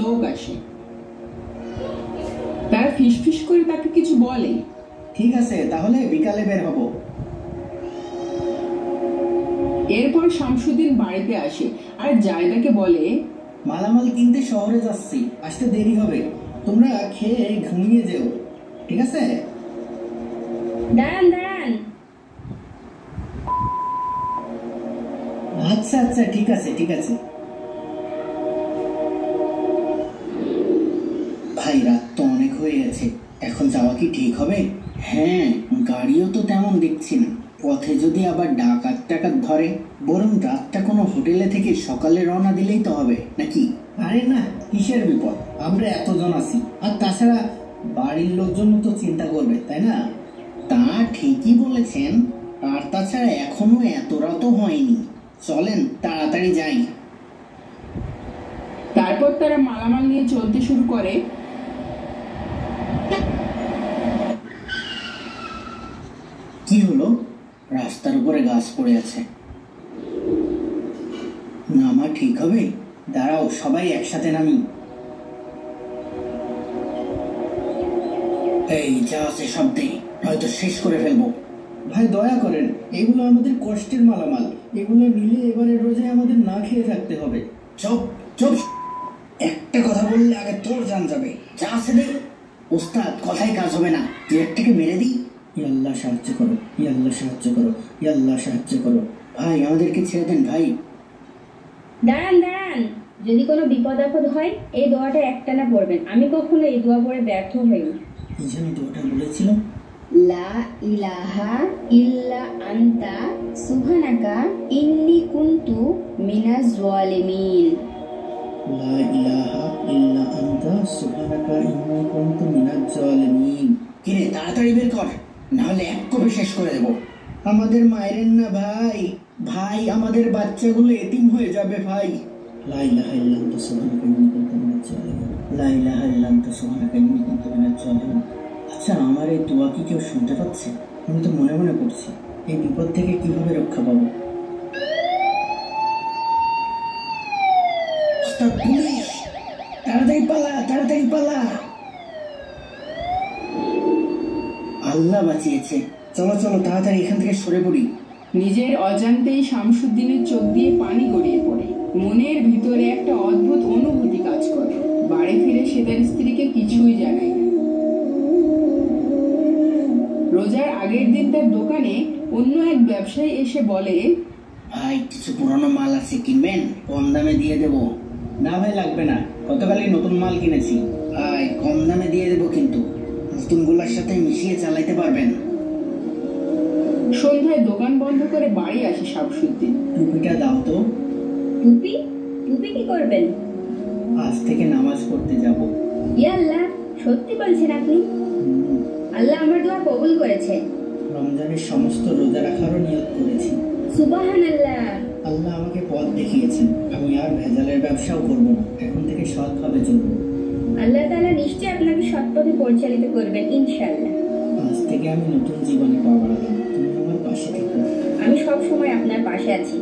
লোক আসে। তারা ফিসফিস করে তাকে কিছু বলে। ঠিক আছে, তাহলে বিকালে বের হব। এরপর শামসুদ্দিন বাড়িতে আসে আর জায়দাকে বলে, মালামাল কিনতে শহরে যাচ্ছি, আসতে দেরি হবে, তোমরা খেয়ে ঘুমিয়ে যেও, ঠিক আছে? দাঁড়ান দাঁড়ান। আচ্ছা আচ্ছা, ঠিক আছে ঠিক আছে। ভাই, রাত তো অনেক হয়ে গেছে, এখন যাওয়া কি ঠিক হবে? হ্যাঁ, গাড়িও তো তেমন দেখছি না, পথে যদি আবার ডাকাত টাকাত ধরে, বরং রাতটা কোনো হোটেলে থেকে সকালে রওনা দিলেই তো হবে নাকি? আরে না, কিসের বিপদ, আমরা এতজন আছি, আর তাছাড়া বাড়ির লোকজন তো চিন্তা করবে, তাই না? তা ঠিকই বলেছেন, আর তাছাড়া এখনো এত রাতও হয়নি, চলেন তাড়াতাড়ি যাই। তারপর তারা মালামাল নিয়ে চলতে শুরু করে। কি হলো? রাস্তার উপরে গাছ পড়ে আছে, নামা ঠিক হবে? দাঁড়াও, সবাই একসাথে নামি। এই যা আছে সব দেই, নয়তো শেষ করে ফেলবো। ভাই দয়া করেন, এগুলো আমাদের কষ্টের মালামাল, এগুলো নিলে এবারে রোজায় আমাদের না খেয়ে থাকতে হবে। চুপ চুপ, একটা কথা বললে আগে তোর জান যাবে। যা আছে দে। ওস্তাদ, কথাই কাজ হবে না, তুই একটাকে মেরে দিই। আল্লাহ সাহায্য করো, আল্লাহ সাহায্য করো, আল্লাহ সাহায্য করো। ভাই, আমাদেরকে ছেড়ে দেন ভাই। দাঁড়ান দাঁড়ান, যদি কোনো বিপদ আপদ হয় এই দোয়াটা একটানা পড়বেন। আমি কখনো এই দোয়া পড়ে ব্যর্থ হইনি। কি যেন দোয়াটা বলেছিল? লা ইলাহা ইল্লা আনতা সুবহানাকা ইন্নী কুনতু মিনাজ জালিমিন। লা ইলাহা ইল্লা আনতা সুবহানাকা ইন্নী কুনতু মিনাজ জালিমিন। কিরে, তাড়াতাড়ি বের কর, না হলে এক কপি শেষ করে দেব। আমাদের মায়েরেন না ভাই, ভাই আমাদের বাচ্চাগুলো এতিম হয়ে যাবে ভাই। লা ইলাহা ইল্লা আনতা সুবহানাকা ইন্নী কুনতু মিনাজ জালিমিন। লা ইলাহা ইল্লা আনতা সুবহানাকা ইন্নী কুনতু মিনাজ জালিমিন। আচ্ছা, আমার এই দোয়া কি কেউ শুনতে পাচ্ছে? আমি তো মনে মনে করছি, এই বিপদ থেকে কিভাবে রক্ষা পাবো? তাড়াতাড়ি পালা, তাড়াতাড়ি পালা। আল্লাহ বাঁচিয়েছে, চলো চলো তাড়াতাড়ি এখান থেকে সরে পড়ি। নিজের অজান্তেই শামসুদ্দিনের চোখ দিয়ে পানি গড়িয়ে পড়ে। মনের ভিতরে একটা অদ্ভুত অনুভূতি কাজ করে। বাড়ি ফিরে সে তার স্ত্রীকে কিছুই জানায় না। রোজার আগের দিন তার দোকানে অন্য এক ব্যবসায়ী এসে বলে, ভাই, কিছু পুরনো মাল আছে, কিনবেন? কম দামে দিয়ে দেব। না ভাই, লাগবে না, গতকালই নতুন মাল কিনেছি। ভাই, কম দামে দিয়ে দেবো, কিন্তু নতুন গুলার সাথে মিশিয়ে চালাইতে পারবেন। সন্ধ্যায় দোকান বন্ধ করে বাড়ি আসে শামসুদ্দিন। টুপিটা দাও তো। টুপি? টুপি কি করবেন? আজ থেকে নামাজ পড়তে যাব। ইয়া আল্লাহ, সত্যি বলছেন আপনি? আল্লাহ আমার দোয়া কবুল করেছে। রমজানের সমস্ত রোজা রাখারও নিয়ত করেছি। সুবহানাল্লাহ। আল্লাহ আমাকে পথ দেখিয়েছেন, আমি আর ভেজালের ব্যবসাও করব না, এখন থেকে সৎভাবে চলবো। আল্লাহ তাআলা নিশ্চয়ই আপনাকে সৎ পথে পরিচালিত করবেন ইনশাআল্লাহ। আজ থেকে আমি নতুন জীবনে পা বাড়ালাম, তুমি আমার পাশে থেকো। আমি সব সময় আপনার পাশে আছি।